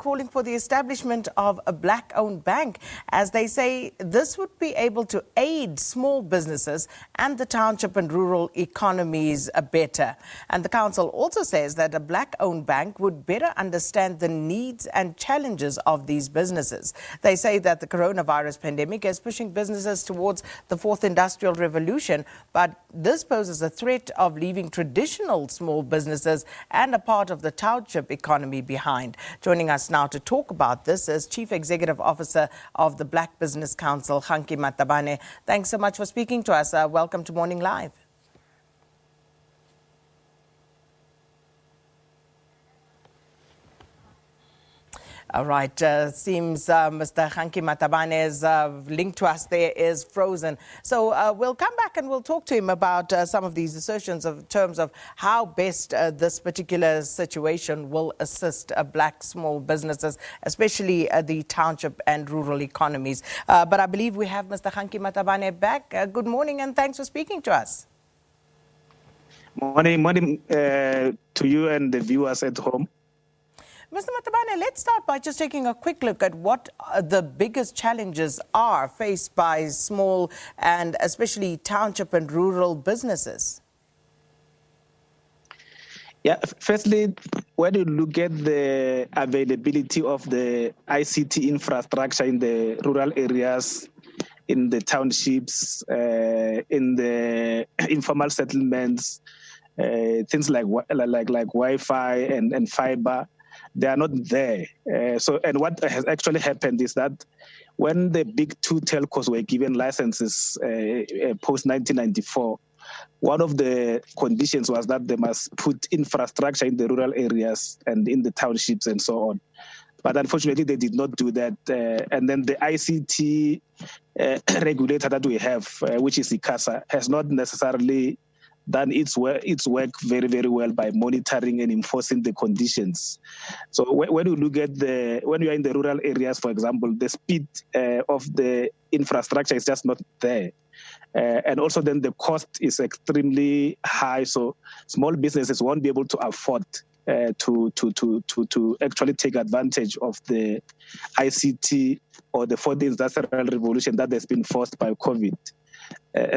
calling for the establishment of a black-owned bank, as they say this would be able to aid small businesses and the township and rural economies better. And the council also says that a black-owned bank would better understand the needs and challenges of these businesses. They say that the coronavirus pandemic is pushing businesses towards the fourth industrial revolution, but this poses a threat of leaving traditional small businesses and a part of the township economy behind. Joining us now to talk about this is Chief Executive Officer of the Black Business Council, Kganki Matabane. Thanks so much for speaking to us. Welcome to Morning Live. All right, seems Mr. Kganki Matabane's link to us there is frozen. So we'll come back and we'll talk to him about some of these assertions in terms of how best this particular situation will assist black small businesses, especially the township and rural economies. But I believe we have Mr. Kganki Matabane back. Good morning and thanks for speaking to us. Morning to you and the viewers at home. Mr. Matabane, let's start by just taking a quick look at what the biggest challenges are faced by small and especially township and rural businesses. Yeah, firstly, when you look at the availability of the ICT infrastructure in the rural areas, in the townships, in the informal settlements, things like Wi-Fi and fiber, they are not there. And what has actually happened is that when the big two telcos were given licenses post-1994, one of the conditions was that they must put infrastructure in the rural areas and in the townships and so on. But unfortunately, they did not do that. And then the ICT regulator that we have, which is ICASA, has not necessarily done its work very, very well by monitoring and enforcing the conditions. So when you look at when you are in the rural areas, for example, the speed of the infrastructure is just not there. And also then the cost is extremely high. So small businesses won't be able to afford to actually take advantage of the ICT or the fourth industrial revolution that has been forced by COVID.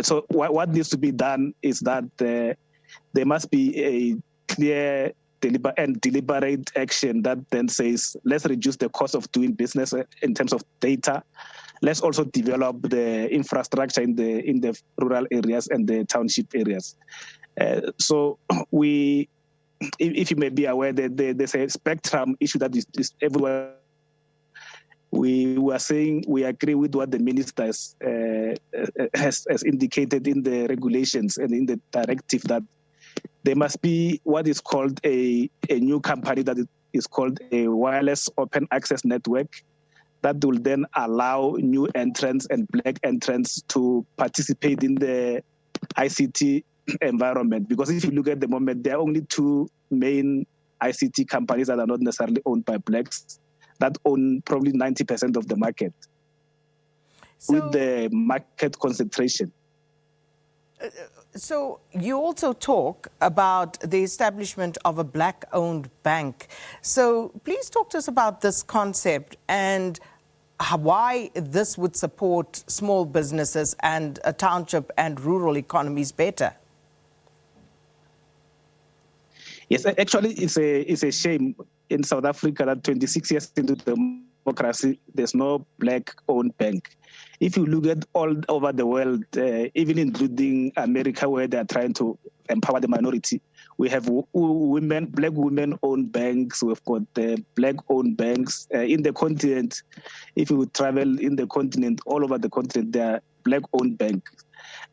So what needs to be done is that there must be a clear and deliberate action that then says, let's reduce the cost of doing business in terms of data. Let's also develop the infrastructure in the rural areas and the township areas. So if you may be aware, there's a spectrum issue that is everywhere. We were saying we agree with what the minister has indicated in the regulations and in the directive that there must be what is called a new company that is called a wireless open access network that will then allow new entrants and black entrants to participate in the ICT environment. Because if you look at the moment, there are only two main ICT companies that are not necessarily owned by blacks, that own probably 90% of the market, with the market concentration. So you also talk about the establishment of a black-owned bank. So please talk to us about this concept and why this would support small businesses and a township and rural economies better. Yes, actually, it's a shame in South Africa that 26 years into democracy, there's no black-owned bank. If you look at all over the world, even including America, where they are trying to empower the minority, we have black women-owned banks. We've got black-owned banks in the continent. If you travel in the continent, all over the continent, there are black-owned banks.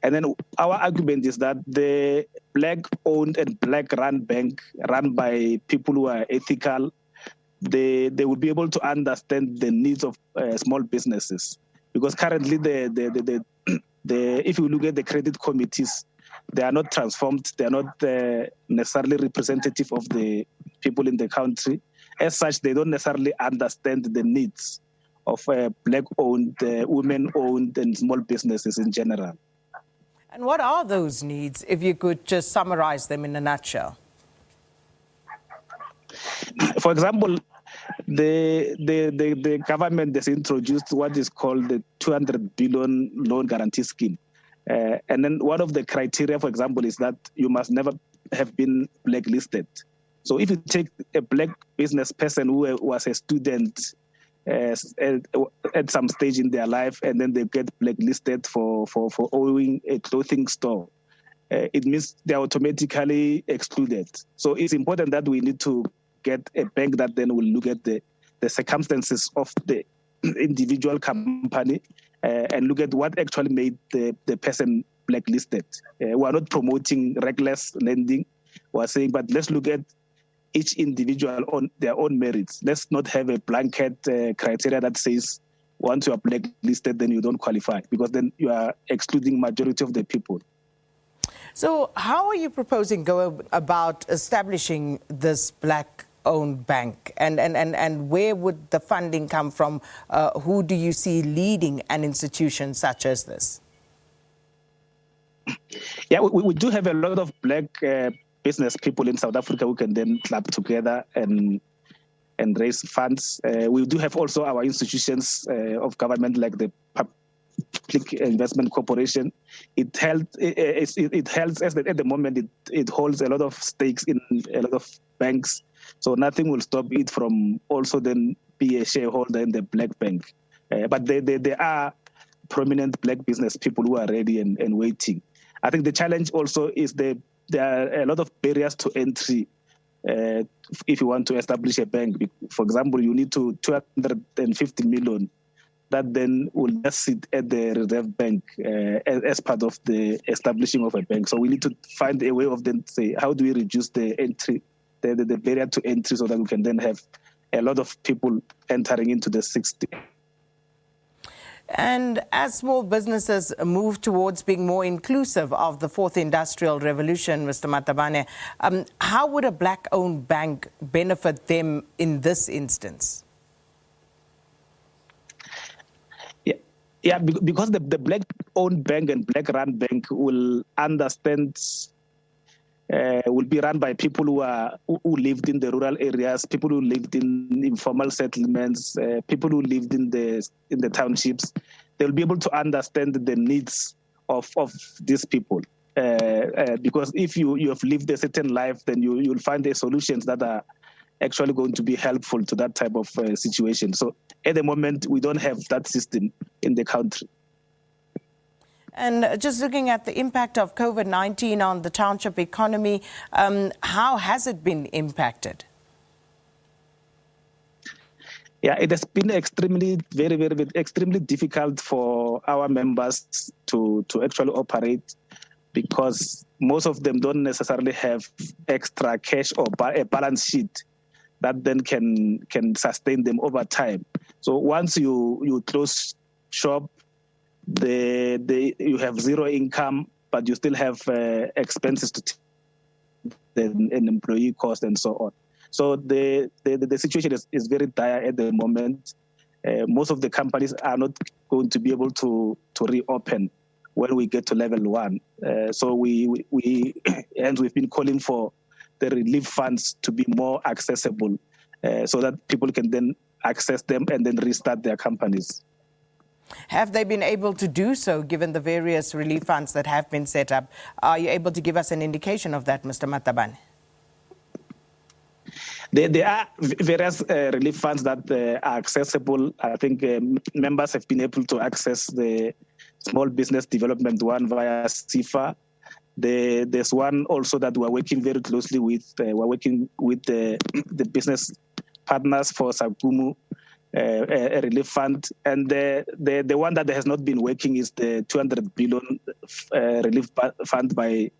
And then our argument is that the black-owned and black-run bank, run by people who are ethical, they will be able to understand the needs of small businesses. Because currently, if you look at the credit committees, they are not transformed. They are not necessarily representative of the people in the country. As such, they don't necessarily understand the needs of black-owned, women-owned, and small businesses in general. And what are those needs, if you could just summarize them in a nutshell? For example, the government has introduced what is called the 200 billion loan guarantee scheme. And then one of the criteria, for example, is that you must never have been blacklisted. So if you take a black business person who was a student at some stage in their life, and then they get blacklisted for owning a clothing store, it means they're automatically excluded. So it's important that we need to get a bank that then will look at the circumstances of the individual company and look at what actually made the person blacklisted. We are not promoting reckless lending. We are saying, but let's look at each individual on their own merits. Let's not have a blanket criteria that says once you are blacklisted, then you don't qualify, because then you are excluding majority of the people. So how are you proposing go about establishing this black-owned bank? And where would the funding come from? Who do you see leading an institution such as this? Yeah, we do have a lot of black business people in South Africa who can then club together and raise funds. We do have also our institutions of government like the Public Investment Corporation. It holds as at the moment it holds a lot of stakes in a lot of banks. So nothing will stop it from also then be a shareholder in the black bank. But there are prominent black business people who are ready and waiting. I think the challenge also is there are a lot of barriers to entry if you want to establish a bank. For example, you need 250 million that then will just sit at the Reserve Bank as part of the establishing of a bank. So we need to find a way of then say, how do we reduce the entry, the barrier to entry, so that we can then have a lot of people entering into the 60. And as small businesses move towards being more inclusive of the fourth industrial revolution, Mr. Matabane, how would a black-owned bank benefit them in this instance? Yeah, because the black-owned bank and black-run bank will understand, will be run by people who lived in the rural areas, people who lived in informal settlements, people who lived in the townships. They'll be able to understand the needs of these people. Because if you have lived a certain life, then you'll find the solutions that are actually going to be helpful to that type of situation. So at the moment, we don't have that system in the country. And just looking at the impact of COVID-19 on the township economy, how has it been impacted? Yeah, it has been extremely difficult for our members to actually operate, because most of them don't necessarily have extra cash or a balance sheet that then can sustain them over time. So once you close shop, you have zero income, but you still have expenses to an employee cost and so on. So the situation is very dire at the moment. Most of the companies are not going to be able to reopen when we get to level 1. So we've been calling for the relief funds to be more accessible, so that people can then access them and then restart their companies. Have they been able to do so, given the various relief funds that have been set up? Are you able to give us an indication of that, Mr. Matabane? There are various relief funds that are accessible. I think members have been able to access the Small Business Development one via SIFA. There's one also that we're working very closely with. We're working with the business partners for Sagumu, a relief fund. And the one that has not been working is the 200 billion relief fund by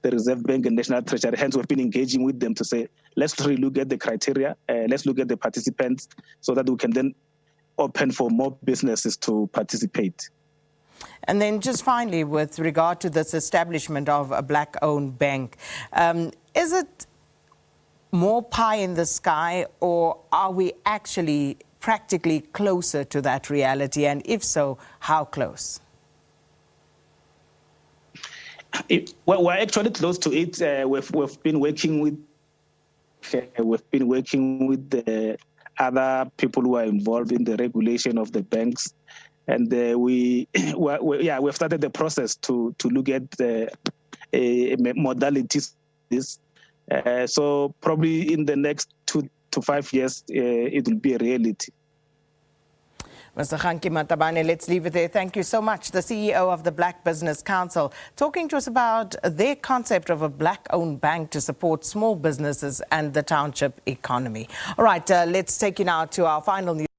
the Reserve Bank and National Treasury. Hence, we've been engaging with them to say, let's relook at the criteria, let's look at the participants, so that we can then open for more businesses to participate. And then just finally, with regard to this establishment of a black-owned bank, is it more pie in the sky, or are we actually practically closer to that reality? And if so, how close? Well, we're actually close to it. We've been working with the other people who are involved in the regulation of the banks. And we've started the process to look at the modalities. So probably in the next 2 to 5 years, it will be a reality. Mr. Kganki Matabane, let's leave it there. Thank you so much. The CEO of the Black Business Council talking to us about their concept of a black-owned bank to support small businesses and the township economy. All right, let's take you now to our final news.